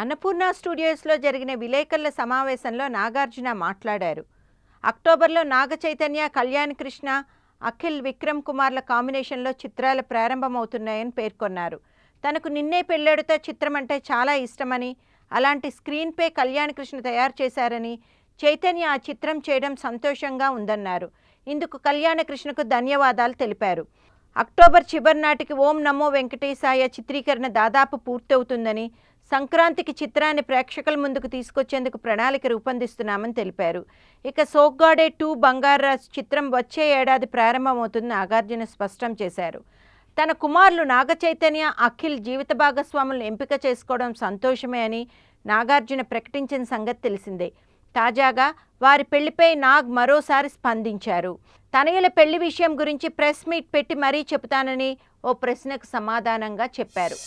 అన్నపూర్ణ స్టూడియోస్లో జరిగిన విలేకరుల సమావేశంలో నాగార్జున మాట్లాడారు. అక్టోబర్లో నాగ చైతన్య, కళ్యాణ్ కృష్ణ, అఖిల్ విక్రమ్ కుమార్ల కాంబినేషన్లో చిత్రాలు ప్రారంభమవుతున్నాయని పేర్కొన్నారు. తనకు నిన్నే పెళ్ళాడుతో చిత్రం అంటే చాలా ఇష్టమని, అలాంటి స్క్రీన్ పే కళ్యాణ్ కృష్ణ తయారు చేశారని, చైతన్య ఆ చిత్రం చేయడం సంతోషంగా ఉందన్నారు. ఇందుకు కళ్యాణ కృష్ణకు ధన్యవాదాలు తెలిపారు. అక్టోబర్ చివరి నాటికి ఓం నమో వెంకటేశాయ చిత్రీకరణ దాదాపు పూర్తవుతుందని, సంక్రాంతికి చిత్రాన్ని ప్రేక్షకుల ముందుకు తీసుకొచ్చేందుకు ప్రణాళిక రూపొందిస్తున్నామని తెలిపారు. ఇక సోగ్గాడే 2 బంగారాజ్ చిత్రం వచ్చే ఏడాది ప్రారంభమవుతుందని నాగార్జున స్పష్టం చేశారు. తన కుమారులు నాగ చైతన్య, అఖిల్ జీవిత భాగస్వాములను ఎంపిక చేసుకోవడం సంతోషమే అని నాగార్జున ప్రకటించిన సంగతి తెలిసిందే. తాజాగా వారి పెళ్లిపై నాగ్ మరోసారి స్పందించారు. తనయుల పెళ్లి విషయం గురించి ప్రెస్ మీట్ పెట్టి మరీ చెబుతానని ఓ ప్రశ్నకు సమాధానంగా చెప్పారు.